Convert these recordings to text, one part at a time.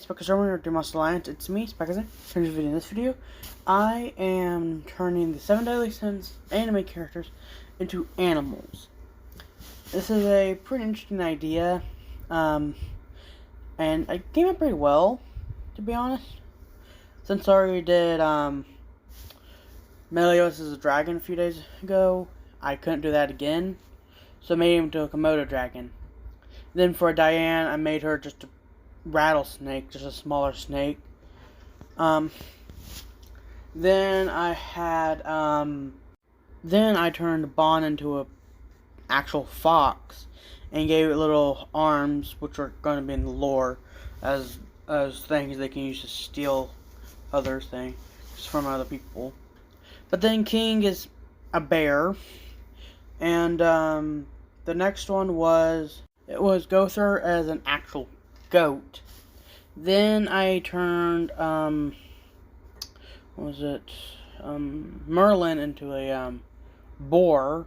Speckers Roman or Monster Alliance, it's me, Speckers. In this video, I am turning the 7 Deadly Sins anime characters into animals. This is a pretty interesting idea, and it came out pretty well, to be honest. Since I already did Meliodas as a dragon a few days ago, I couldn't do that again, so I made him into a Komodo dragon. Then for Diane, I made her just a rattlesnake, just a smaller snake. Then I turned Bon into a actual fox and gave it little arms, which are going to be in the lore as things they can use to steal other things from other people. But then King is a bear, and the next one was Gother as an actual goat. Then I turned Merlin into a boar.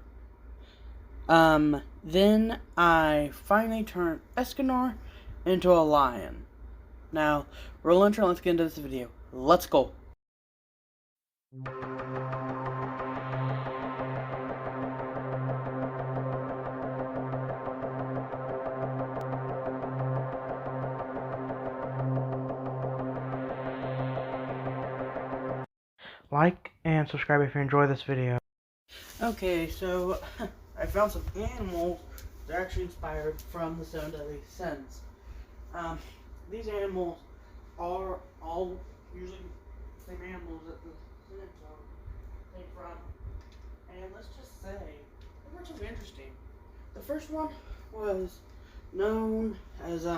Then I finally turned Escanor into a lion. Now, roll intro, let's get into this video. Let's go. Like and subscribe if you enjoy this video. Okay, so I found some animals that are actually inspired from the 7 Deadly Sins. These animals are all usually the same animals that the Sins came from. And let's just say, they were something interesting. The first one was known as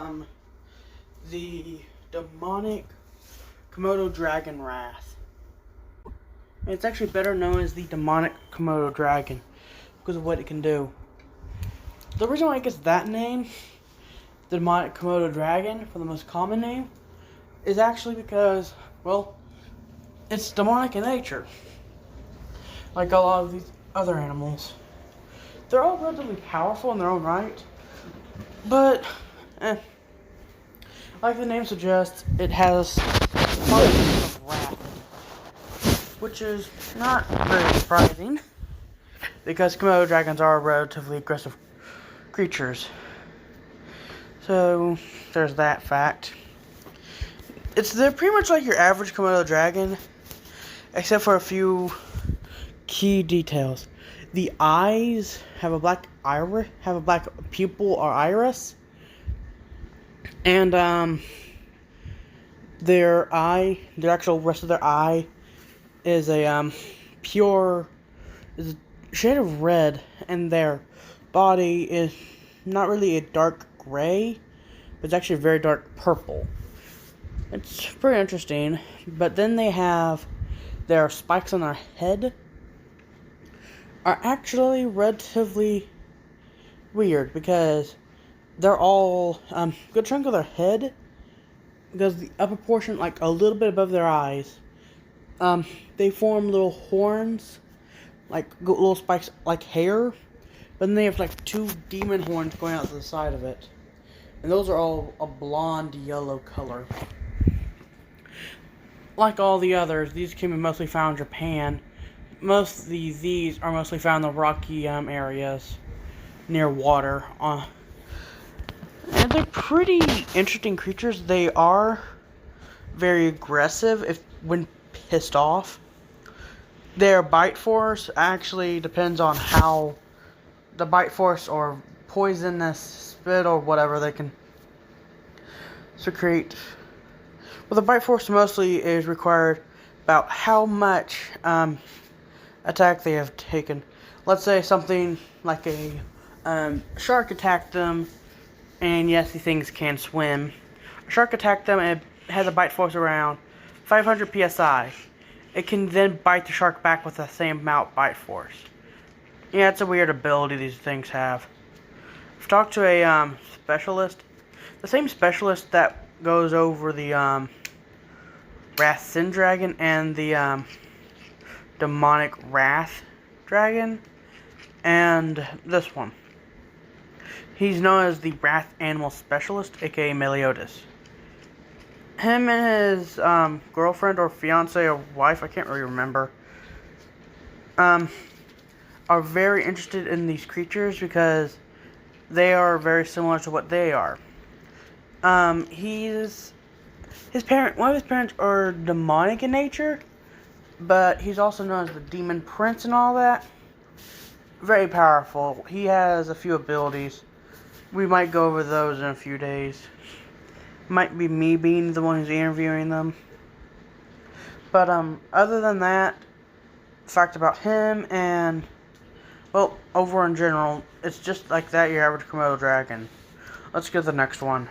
the demonic Komodo dragon wrath. And it's actually better known as the demonic Komodo dragon because of what it can do. The reason why it gets that name, the demonic Komodo dragon, for the most common name, is actually because, well, it's demonic in nature. Like a lot of these other animals. They're all relatively powerful in their own right, but, like the name suggests, it has qualities of wrath, which is not very surprising, because Komodo dragons are relatively aggressive creatures. So, there's that fact. They're pretty much like your average Komodo dragon, except for a few key details. The eyes have a black pupil or iris, and their actual rest of their eye is a shade of red, and their body is not really a dark gray, but it's actually a very dark purple. It's pretty interesting. But then they have their spikes on their head are actually relatively weird, because they're all good chunk of their head, because the upper portion, like a little bit above their eyes, they form little horns, like little spikes like hair, but then they have like two demon horns going out to the side of it, and those are all a blonde yellow color. Like all the others, these can be mostly found in Japan. Most of these are mostly found in the rocky areas near water. And they're pretty interesting creatures. They are very aggressive when pissed off. Their bite force actually depends on how the bite force or poisonous spit or whatever they can secrete. Well, the bite force mostly is required about how much attack they have taken. Let's say something like a shark attacked them, and yes, these things can swim. A shark attacked them and it has a bite force around 500 psi. It can then bite the shark back with the same amount bite force. Yeah, it's a weird ability these things have. I've talked to a specialist, the same specialist that goes over the Wrath Sin Dragon and the Demonic Wrath Dragon, and this one. He's known as the Wrath Animal Specialist, aka Meliodas. him and his girlfriend or fiance or wife, I can't really remember, are very interested in these creatures because they are very similar to what they are. One of his parents are demonic in nature, but he's also known as the Demon Prince and all that. Very powerful. He has a few abilities. We might go over those in a few days. Might be me being the one who's interviewing them. But other than that, fact about him and, well, over in general, it's just like that, your average Komodo dragon. Let's get to the next one.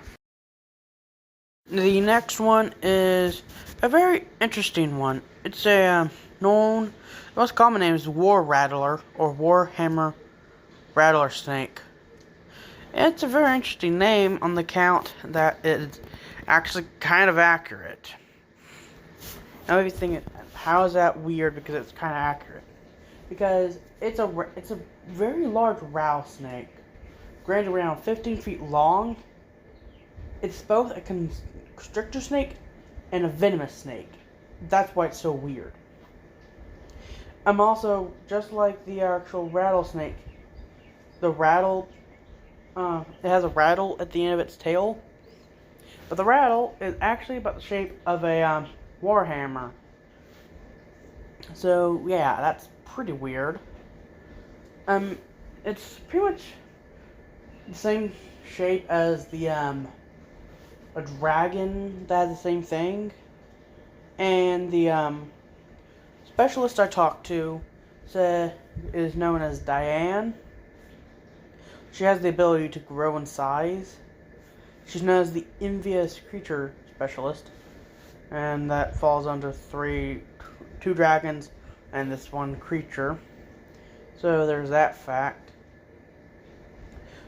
The next one is a very interesting one. It's a the most common name is War Rattler or Warhammer Rattler Snake. It's a very interesting name on the count that it's actually kind of accurate. Now maybe thinking, how is that weird? Because it's kind of accurate. Because it's a very large rattlesnake, granted around 15 feet long. It's both a constrictor snake and a venomous snake. That's why it's so weird. I'm also, just like the actual rattlesnake, it has a rattle at the end of its tail. But the rattle is actually about the shape of a warhammer. So yeah, that's pretty weird. It's pretty much the same shape as the a dragon that has the same thing. And the specialist I talked to is known as Diane. She has the ability to grow in size. She's known as the envious creature specialist, and that falls under two dragons and this one creature. So there's that fact.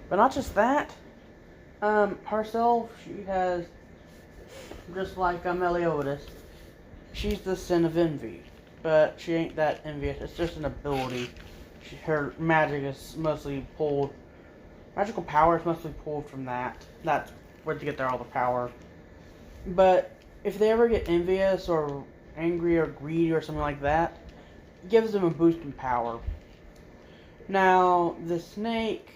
But not just that. Herself, she has, just like Meliodas, she's the sin of envy. But she ain't that envious. It's just an ability. Her magic is mostly pulled. Magical power is mostly pulled from that. That's where they get all the power. But if they ever get envious or angry or greedy or something like that, it gives them a boost in power. Now, the snake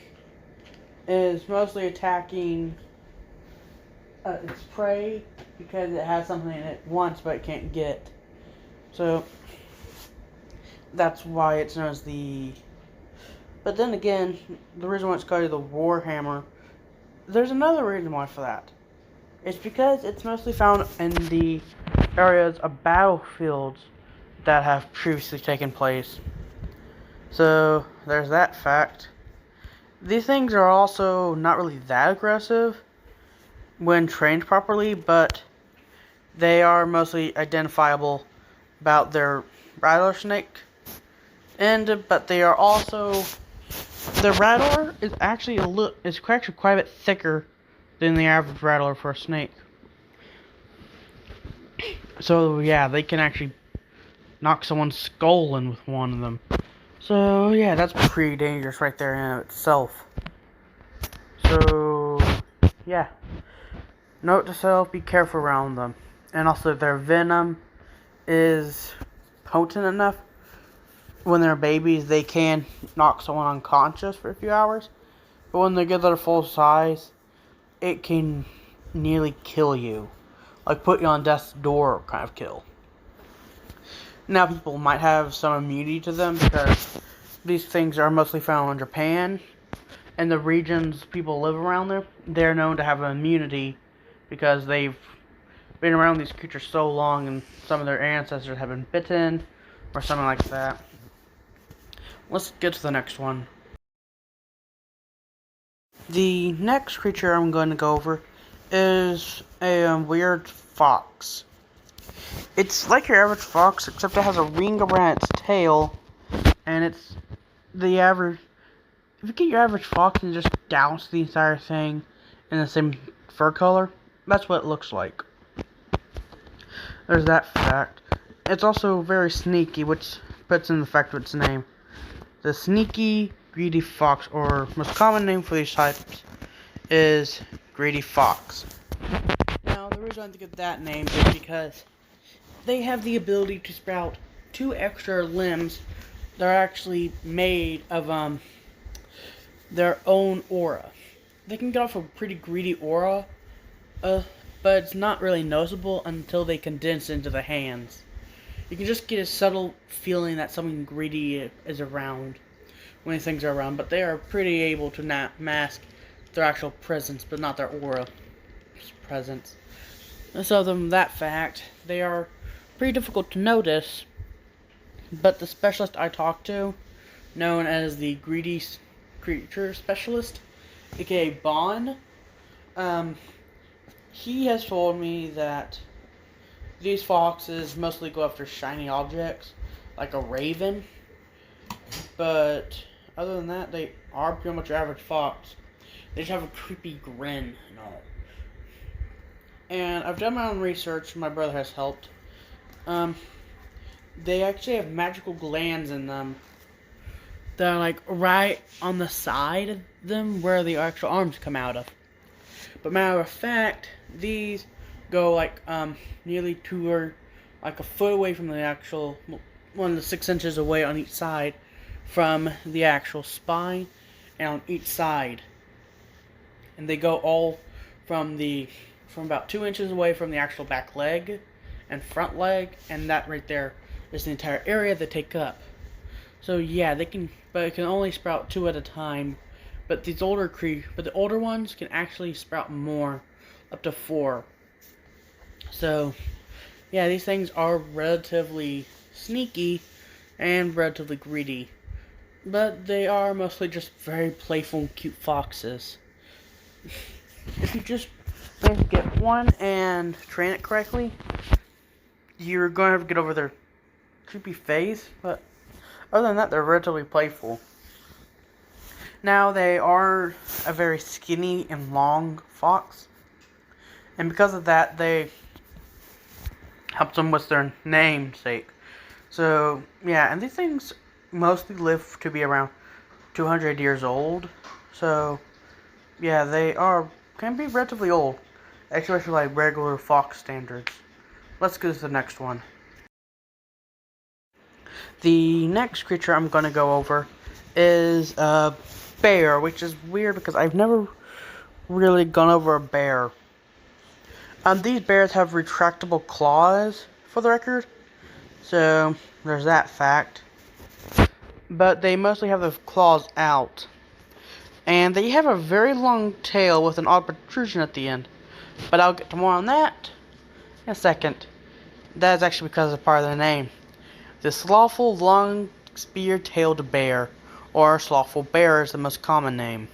is mostly attacking its prey because it has something it wants but it can't get. So that's why it's known as the... But then again, the reason why it's called the Warhammer, there's another reason why for that. It's because it's mostly found in the areas of battlefields that have previously taken place. So there's that fact. These things are also not really that aggressive when trained properly, but they are mostly identifiable about their rattler snake. But they are also... The rattler is actually quite a bit thicker than the average rattler for a snake. So yeah, they can actually knock someone's skull in with one of them. So yeah, that's pretty dangerous right there in and of itself. So yeah, note to self: be careful around them. And also, their venom is potent enough. When they're babies, they can knock someone unconscious for a few hours. But when they get their full size, it can nearly kill you. Like put you on death's door kind of kill. Now people might have some immunity to them because these things are mostly found in Japan. And the regions people live around there, they're known to have an immunity because they've been around these creatures so long and some of their ancestors have been bitten or something like that. Let's get to the next one. The next creature I'm going to go over is a weird fox. It's like your average fox, except it has a ring around its tail, and it's the average... If you get your average fox and just douse the entire thing in the same fur color, that's what it looks like. There's that fact. It's also very sneaky, which puts in the fact of its name. The sneaky greedy fox, or most common name for these types, is greedy fox. Now, the reason I think of that name is because they have the ability to sprout 2 extra limbs that are actually made of their own aura. They can get off a pretty greedy aura, but it's not really noticeable until they condense into the hands. You can just get a subtle feeling that something greedy is around when things are around, but they are pretty able to mask their actual presence, but not their aura presence. And so, other than that fact, they are pretty difficult to notice, but the specialist I talked to, known as the Greedy Creature Specialist, aka Bond, he has told me that these foxes mostly go after shiny objects, like a raven, but other than that, they are pretty much your average fox. They just have a creepy grin and all. And I've done my own research, my brother has helped. They actually have magical glands in them that are like right on the side of them where the actual arms come out of. But matter of fact, these go like nearly 2 or like a foot away from the actual 1 to 6 inches away on each side from the actual spine and on each side. And they go all from about 2 inches away from the actual back leg and front leg, and that right there is the entire area they take up. So yeah, they can, but it can only sprout 2 at a time. But the older ones can actually sprout more, up to 4. So yeah, these things are relatively sneaky and relatively greedy, but they are mostly just very playful, cute foxes. If you just get one and train it correctly, you're going to have to get over their creepy phase, but other than that, they're relatively playful. Now, they are a very skinny and long fox, and because of that, they helps them with their namesake. So, yeah, and these things mostly live to be around 200 years old, so, yeah, they can be relatively old, especially like regular fox standards. Let's go to the next one. The next creature I'm going to go over is a bear, which is weird because I've never really gone over a bear. These bears have retractable claws, for the record, so there's that fact. But they mostly have the claws out. And they have a very long tail with an odd protrusion at the end. But I'll get to more on that in a second. That is actually because of part of the name. This Lawful long spear-tailed bear, or slothful bear is the most common name.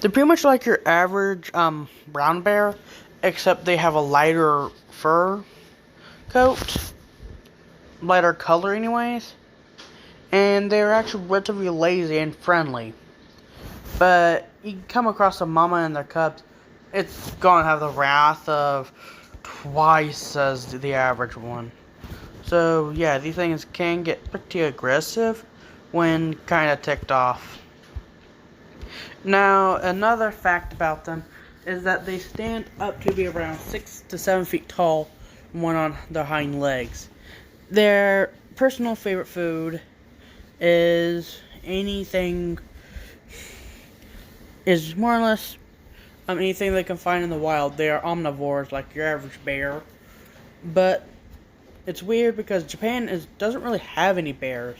They're pretty much like your average brown bear, except they have a lighter fur coat. Lighter color anyways. And they're actually relatively lazy and friendly. But you come across a mama and their cubs, it's going to have the wrath of twice as the average one. So yeah, these things can get pretty aggressive when kind of ticked off. Now, another fact about them is that they stand up to be around 6 to 7 feet tall, one on their hind legs. Their personal favorite food is more or less anything they can find in the wild. They are omnivores like your average bear. But it's weird because Japan doesn't really have any bears.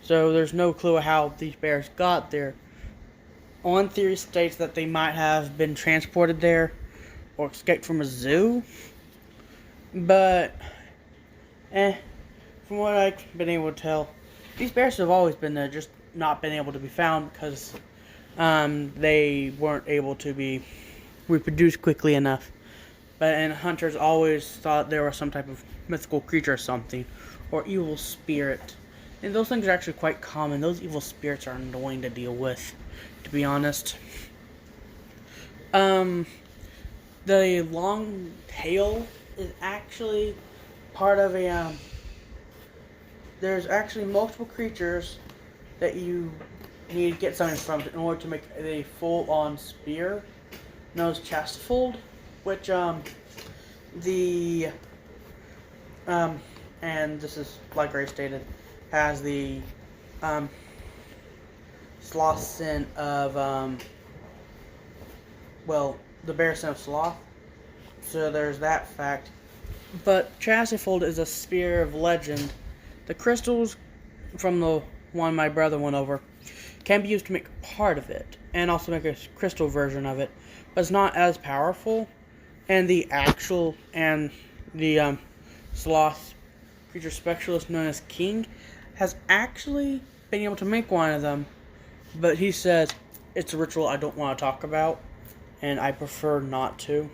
So there's no clue how these bears got there. One theory states that they might have been transported there or escaped from a zoo. But, from what I've been able to tell, these bears have always been there, just not been able to be found because they weren't able to be reproduced quickly enough. And hunters always thought there was some type of mythical creature or something, or evil spirit. And those things are actually quite common. Those evil spirits are annoying to deal with, to be honest. The long tail is actually part of a, there's actually multiple creatures that you need to get something from in order to make a full-on spear, known as chastfold. which and this is like Ray stated, has the sloth scent of the bear scent of sloth. So there's that fact. But Chastifold is a spear of legend. The crystals from the one my brother went over can be used to make part of it, and also make a crystal version of it, but it's not as powerful. And the sloth creature specialist known as King has actually been able to make one of them, but he says it's a ritual I don't want to talk about, and I prefer not to.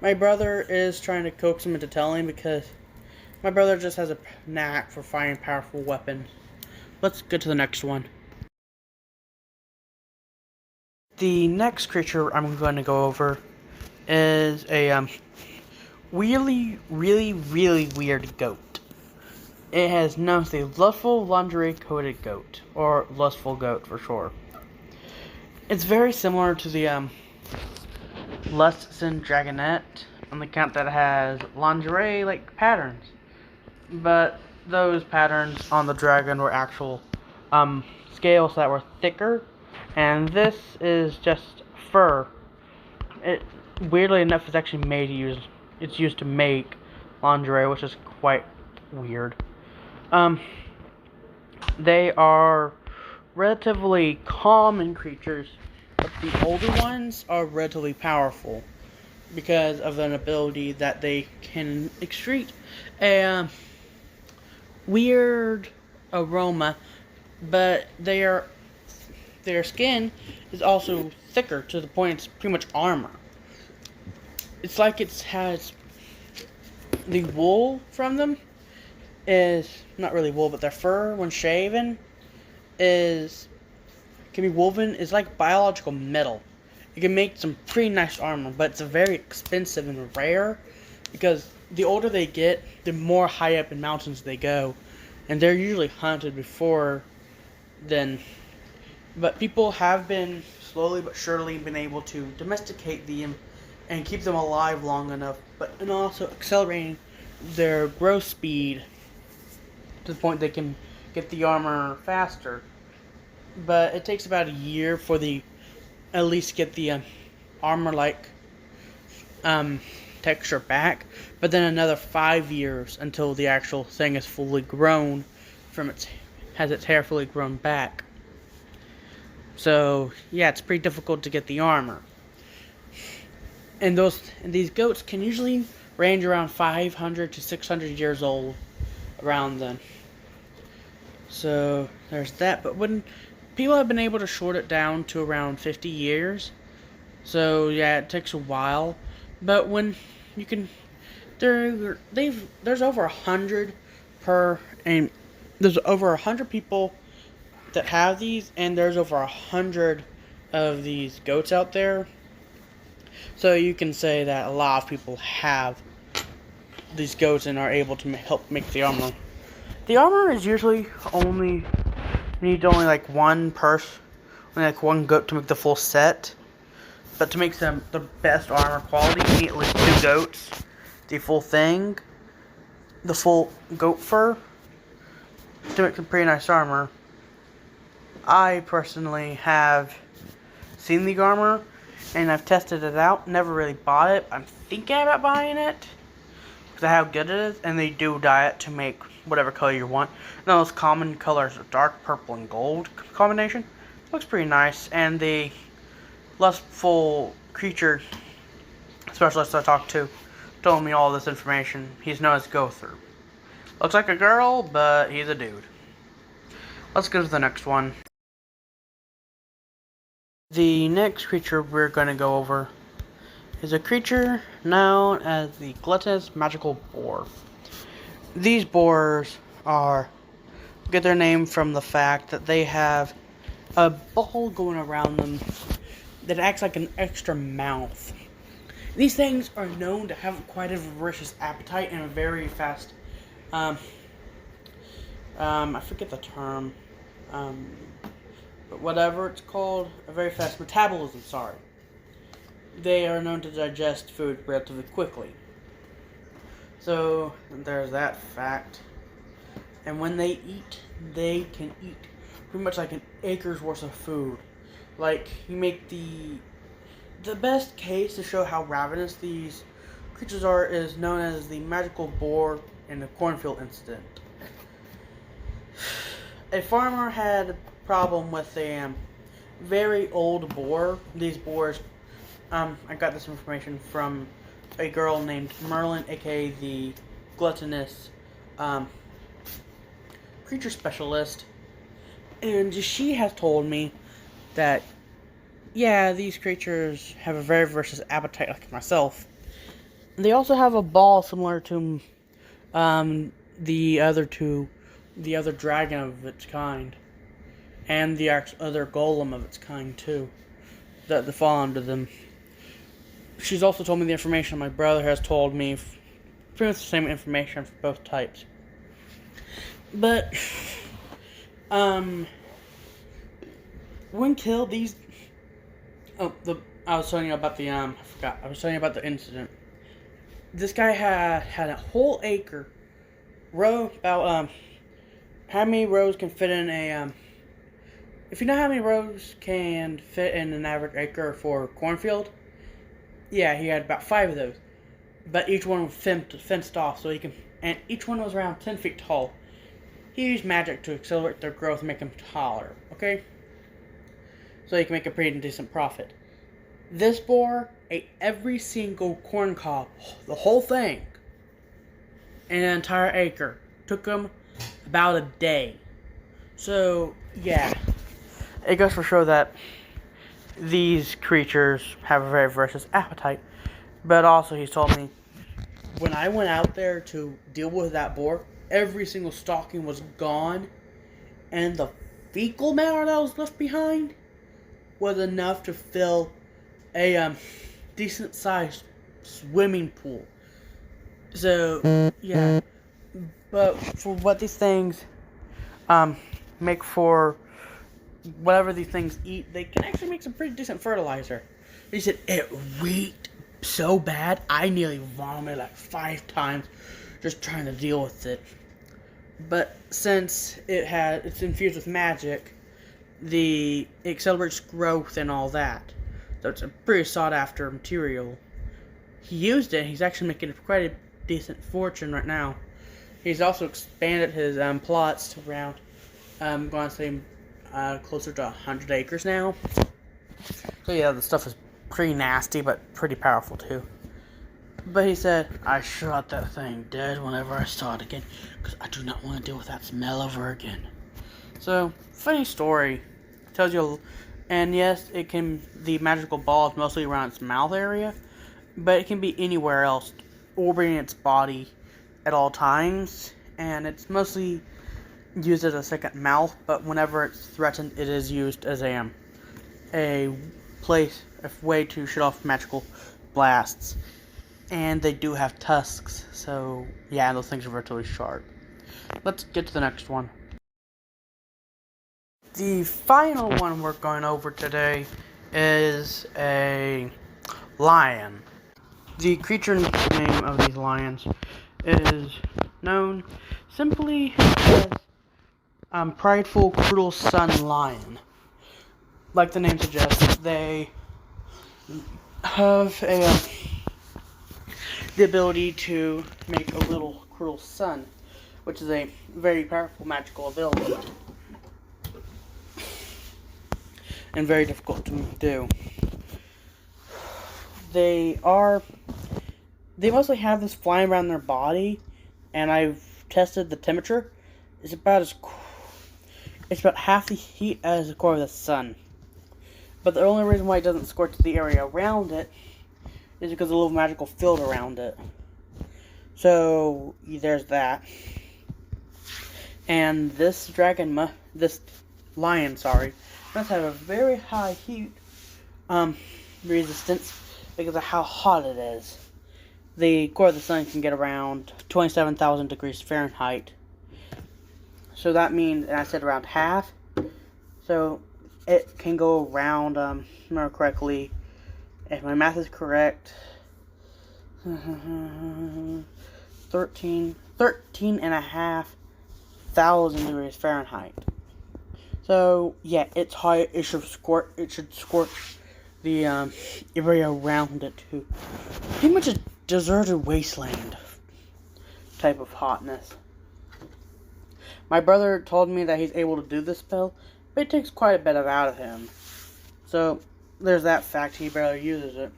My brother is trying to coax him into telling because my brother just has a knack for finding powerful weapons. Let's get to the next one. The next creature I'm going to go over is a really weird goat. It has known as the Lustful lingerie-coated goat, or Lustful Goat for short. It's very similar to the Lustful Dragonette, on the count that it has lingerie-like patterns. But those patterns on the dragon were actual scales that were thicker, and this is just fur. It, weirdly enough, is actually it's used to make lingerie, which is quite weird. They are relatively common creatures, but the older ones are relatively powerful because of an ability that they can excrete a weird aroma, but their skin is also thicker to the point it's pretty much armor. It's like it has the wool from them is not really wool, but their fur when shaven can be woven. Is like biological metal. It can make some pretty nice armor, but it's very expensive and rare because the older they get, the more high up in mountains they go, and they're usually hunted before then. But people have been slowly but surely been able to domesticate them and keep them alive long enough, and also accelerating their growth speed to the point they can get the armor faster. But it takes about a year for at least get the armor-like texture back, but then another 5 years until the actual thing is fully grown has its hair fully grown back. So yeah, it's pretty difficult to get the armor. And these goats can usually range around 500 to 600 years old around then. So there's that. But when people have been able to short it down to around 50 years, so yeah, it takes a while. But when you can, there's over 100 and there's over 100 people that have these, and there's over 100 of these goats out there. So you can say that a lot of people have these goats and are able to help make the armor. The armor is usually only like one goat to make the full set. But to make the best armor quality, you need at least 2 goats, the full thing, the full goat fur, to make some pretty nice armor. I personally have seen the armor, and I've tested it out. Never really bought it. I'm thinking about buying it because of how good it is, and they do dye it to make whatever color you want. And those common colors of dark purple and gold combination looks pretty nice. And the Lustful creature specialist I talked to told me all this information. He's known as Go-Through. Looks like a girl, but he's a dude. Let's go to the next one. The next creature we're going to go over is a creature known as the Gluttonous magical boar. These boars get their name from the fact that they have a ball going around them that acts like an extra mouth. These things are known to have quite a voracious appetite and a very fast, I forget the term, but whatever it's called, a very fast metabolism, sorry. they are known to digest food relatively quickly. So there's that fact. And when they eat, they can eat pretty much like an acre's worth of food. Like, you make the best case to show how ravenous these creatures are is known as the magical boar in the cornfield incident. A farmer had a problem with a very old boar. These boars, I got this information from a girl named Merlin, aka the Gluttonous creature specialist, and she has told me that, yeah, these creatures have a very voracious appetite like myself. They also have a ball similar to the other dragon of its kind, and the other golem of its kind too, that fall under them. She's also told me the information my brother has told me, pretty much the same information for both types. But, when killed, these, I was telling you about the, I was telling you about the incident. This guy had a whole acre, about, how many rows can fit in a, if you know how many rows can fit in an average acre for a cornfield, yeah, he had about 5 of those. But each one was fenced off, so and each one was around 10 feet tall. He used magic to accelerate their growth and make them taller, okay? So he can make a pretty decent profit. This boar ate every single corn cob, the whole thing, in an entire acre. Took him about a day. So, yeah. It goes for show that these creatures have a very voracious appetite. But also, he's told me, when I went out there to deal with that boar, every single stalking was gone, and the fecal matter that was left behind was enough to fill a decent-sized swimming pool. So, yeah. But for what these things make for whatever these things eat, they can actually make some pretty decent fertilizer. He said it reeked so bad, I nearly vomited like 5 times just trying to deal with it. But since it's infused with magic, it accelerates growth and all that. So it's a pretty sought after material. He used it, he's actually making quite a decent fortune right now. He's also expanded his plots to around, I'm going to say, closer to 100 acres now. So yeah, the stuff is pretty nasty, but pretty powerful too. But he said, I shot that thing dead whenever I saw it again, because I do not want to deal with that smell ever again. So, funny story. Tells you, and yes, the magical ball is mostly around its mouth area, but it can be anywhere else, orbiting its body at all times, and it's mostly used as a second mouth, but whenever it's threatened, it is used as a way to shut off magical blasts. And they do have tusks, so yeah, those things are virtually sharp. Let's get to the next one. The final one we're going over today is a lion. The creature name of these lions is known simply as Prideful Cruel Sun Lion. Like the name suggests, they have the ability to make a little cruel sun, which is a very powerful magical ability and very difficult to do. They mostly have this flying around their body, and I've tested the temperature. It's about half the heat as the core of the sun. But the only reason why it doesn't scorch the area around it is because of a little magical field around it. So, there's that. And this lion, must have a very high heat resistance because of how hot it is. The core of the sun can get around 27,000 degrees Fahrenheit. So that means, and I said around half, so it can go around, more correctly, if my math is correct, 13 and a half thousand degrees Fahrenheit. So yeah, it's hot. It should scorch the area around it too. Pretty much a deserted wasteland type of hotness. My brother told me that he's able to do this spell, but it takes quite a bit out of him. So there's that fact, he barely uses it.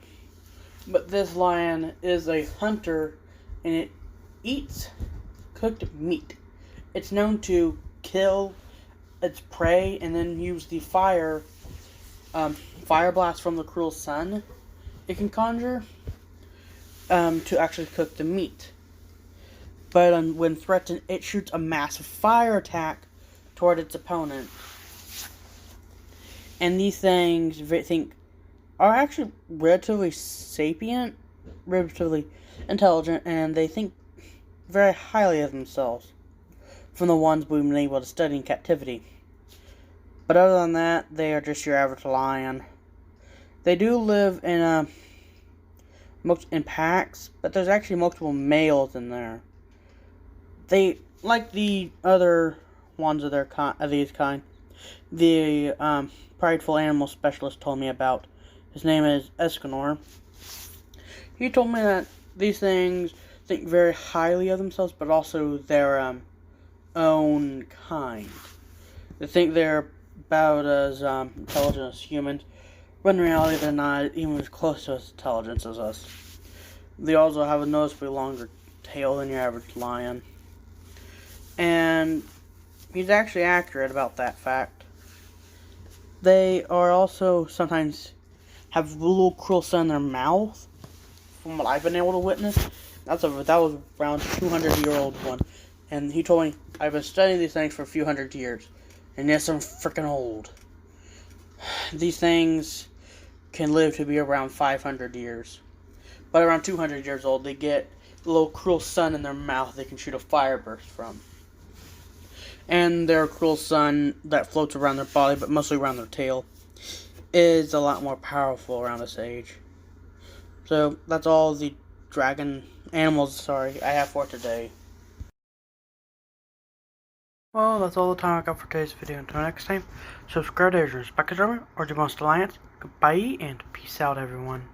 But this lion is a hunter, and it eats cooked meat. It's known to kill its prey and then use the fire blast from the cruel sun it can conjure to actually cook the meat. But when threatened, it shoots a massive fire attack toward its opponent. And these things, I think, are actually relatively sapient, relatively intelligent, and they think very highly of themselves from the ones we've been able to study in captivity. But other than that, they are just your average lion. They do live in packs, but there's actually multiple males in there. They, like the other ones of these kind, the Prideful animal specialist told me about. His name is Escanor. He told me that these things think very highly of themselves, but also their own kind. They think they're about as intelligent as humans, but in reality they're not even as close to as intelligent as us. They also have a noticeably longer tail than your average lion. And he's actually accurate about that fact. They are also sometimes have a little cruel sun in their mouth, from what I've been able to witness. That was around 200-year-old one. And he told me, I've been studying these things for a few hundred years. And yes, I'm freaking old. These things can live to be around 500 years. But around 200 years old, they get a little cruel sun in their mouth they can shoot a fire burst from. And their cruel sun that floats around their body, but mostly around their tail, is a lot more powerful around this age. So that's all the animals I have for today. Well, that's all the time I got for today's video. Until next time, subscribe to your respected or the most alliance. Goodbye and peace out, everyone.